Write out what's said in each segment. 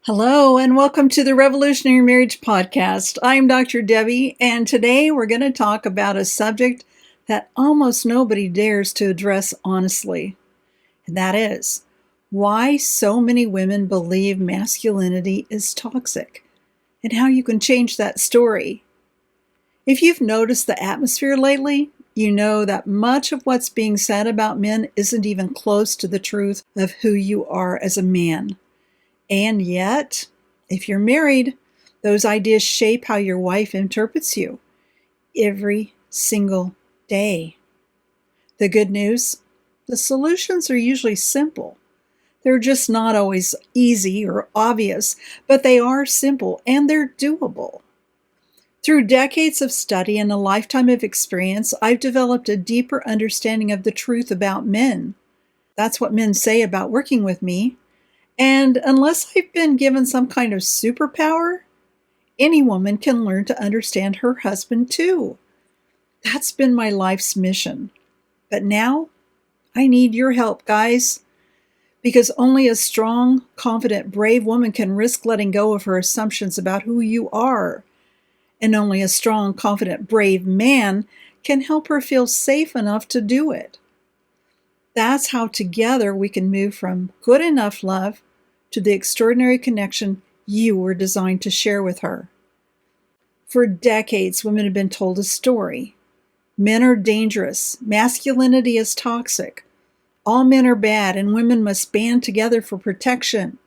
Hello, and welcome to the Revolutionary Marriage Podcast. I'm Dr. Debi, and today we're going to talk about a subject that almost nobody dares to address honestly, and that is why so many women believe masculinity is toxic and how you can change that story. If you've noticed the atmosphere lately, you know that much of what's being said about men isn't even close to the truth of who you are as a man. And yet, if you're married, those ideas shape how your wife interprets you every single day. The good news? The solutions are usually simple. They're just not always easy or obvious, but they are simple and they're doable. Through decades of study and a lifetime of experience, I've developed a deeper understanding of the truth about men. That's what men say about working with me. And unless I've been given some kind of superpower, any woman can learn to understand her husband too. That's been my life's mission. But now, I need your help, guys, because only a strong, confident, brave woman can risk letting go of her assumptions about who you are. And only a strong, confident, brave man can help her feel safe enough to do it. That's how together we can move from good enough love to the extraordinary connection you were designed to share with her. For decades, women have been told a story. Men are dangerous. Masculinity is toxic. All men are bad, and women must band together for protection.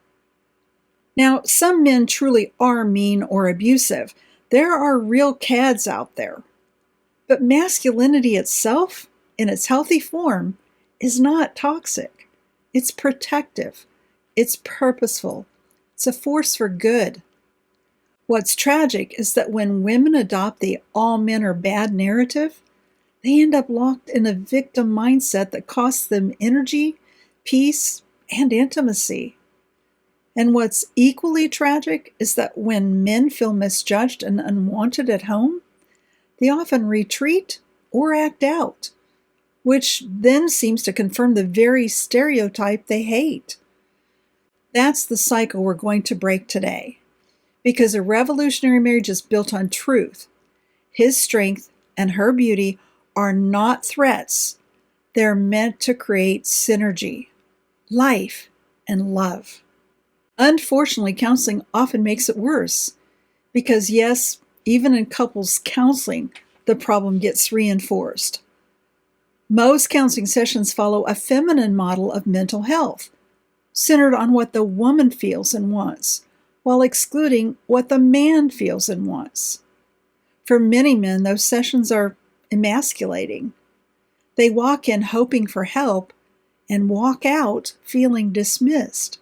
Now, some men truly are mean or abusive. There are real cads out there. But masculinity itself, in its healthy form, is not toxic. It's protective. It's purposeful. It's a force for good. What's tragic is that when women adopt the all men are bad narrative, they end up locked in a victim mindset that costs them energy, peace, and intimacy. And what's equally tragic is that when men feel misjudged and unwanted at home, they often retreat or act out, which then seems to confirm the very stereotype they hate. That's the cycle we're going to break today, because a revolutionary marriage is built on truth. His strength and her beauty are not threats. They're meant to create synergy, life, and love. Unfortunately, counseling often makes it worse, because yes, even in couples counseling, the problem gets reinforced. Most counseling sessions follow a feminine model of mental health, centered on what the woman feels and wants, while excluding what the man feels and wants. For many men, those sessions are emasculating. They walk in hoping for help and walk out feeling dismissed.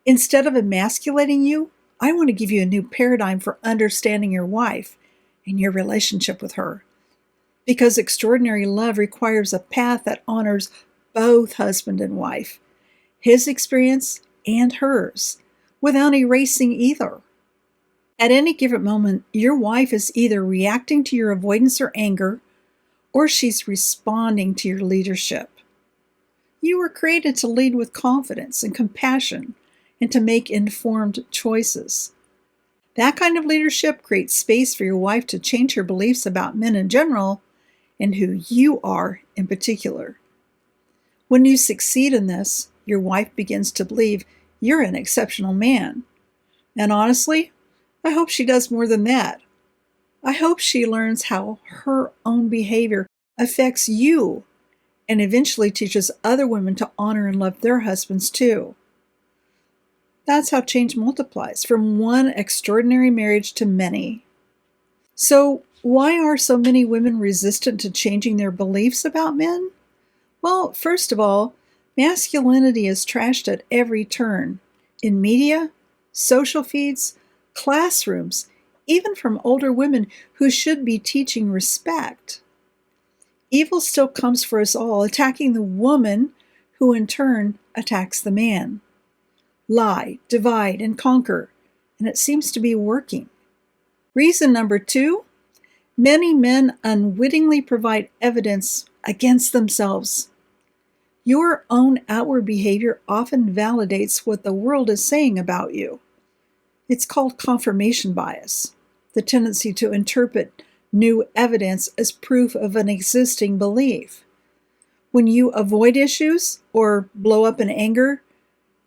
Instead of emasculating you, I want to give you a new paradigm for understanding your wife and your relationship with her. Because extraordinary love requires a path that honors both husband and wife, his experience and hers, without erasing either. At any given moment, your wife is either reacting to your avoidance or anger, or she's responding to your leadership. You were created to lead with confidence and compassion and to make informed choices. That kind of leadership creates space for your wife to change her beliefs about men in general and who you are in particular. When you succeed in this, your wife begins to believe you're an exceptional man. And honestly, I hope she does more than that. I hope she learns how her own behavior affects you and eventually teaches other women to honor and love their husbands too. That's how change multiplies, from one extraordinary marriage to many. So, why are so many women resistant to changing their beliefs about men? Well, first of all, masculinity is trashed at every turn, in media, social feeds, classrooms, even from older women who should be teaching respect. Evil still comes for us all, attacking the woman, who in turn attacks the man. Lie, divide, and conquer, and it seems to be working. Reason number 2, many men unwittingly provide evidence against themselves. Your own outward behavior often validates what the world is saying about you. It's called confirmation bias, the tendency to interpret new evidence as proof of an existing belief. When you avoid issues or blow up in anger,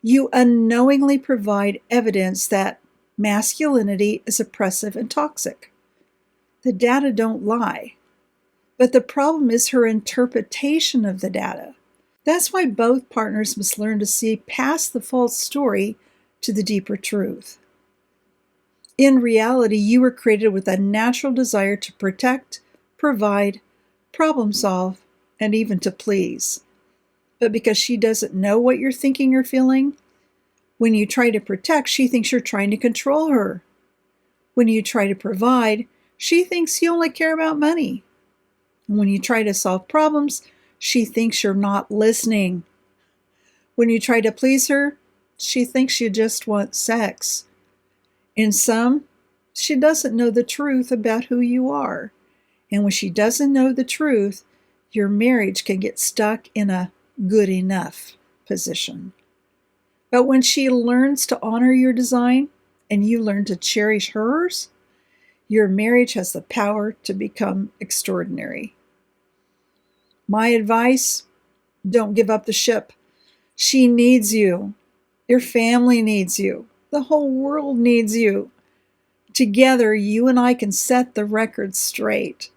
you unknowingly provide evidence that masculinity is oppressive and toxic. The data don't lie, but the problem is her interpretation of the data. That's why both partners must learn to see past the false story to the deeper truth. In reality, you were created with a natural desire to protect, provide, problem solve, and even to please. But because she doesn't know what you're thinking or feeling, when you try to protect, she thinks you're trying to control her. When you try to provide, she thinks you only care about money. And when you try to solve problems, she thinks you're not listening. When you try to please her, she thinks you just want sex. In sum, she doesn't know the truth about who you are. And when she doesn't know the truth, your marriage can get stuck in a good enough position. But when she learns to honor your design and you learn to cherish hers, your marriage has the power to become extraordinary. My advice, don't give up the ship. She needs you. Your family needs you. The whole world needs you. Together, you and I can set the record straight.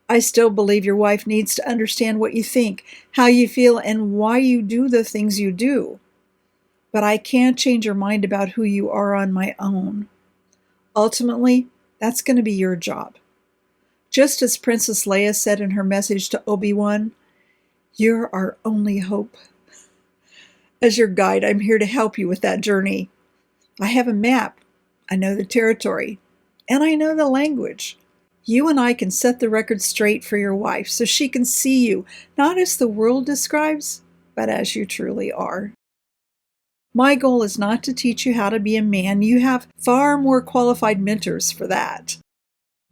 I still believe your wife needs to understand what you think, how you feel, and why you do the things you do. But I can't change your mind about who you are on my own. Ultimately, that's going to be your job. Just as Princess Leia said in her message to Obi-Wan, "You're our only hope." As your guide, I'm here to help you with that journey. I have a map. I know the territory. And I know the language. You and I can set the record straight for your wife so she can see you, not as the world describes, but as you truly are. My goal is not to teach you how to be a man. You have far more qualified mentors for that.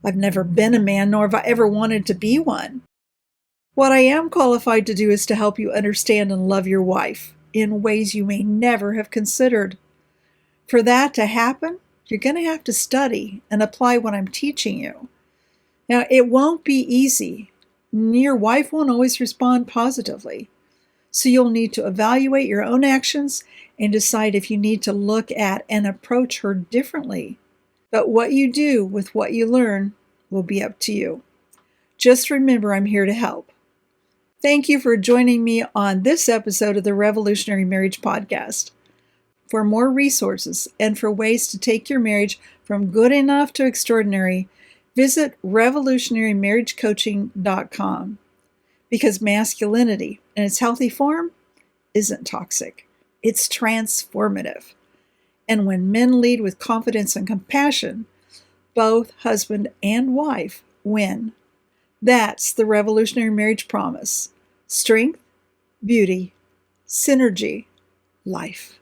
I've never been a man, nor have I ever wanted to be one. What I am qualified to do is to help you understand and love your wife in ways you may never have considered. For that to happen, you're going to have to study and apply what I'm teaching you. Now, it won't be easy. Your wife won't always respond positively. So you'll need to evaluate your own actions and decide if you need to look at and approach her differently. But what you do with what you learn will be up to you. Just remember, I'm here to help. Thank you for joining me on this episode of the Revolutionary Marriage Podcast. For more resources and for ways to take your marriage from good enough to extraordinary, visit revolutionarymarriagecoaching.com. Because masculinity in its healthy form isn't toxic. It's transformative. And when men lead with confidence and compassion, both husband and wife win. That's the revolutionary marriage promise. Strength, beauty, synergy, life.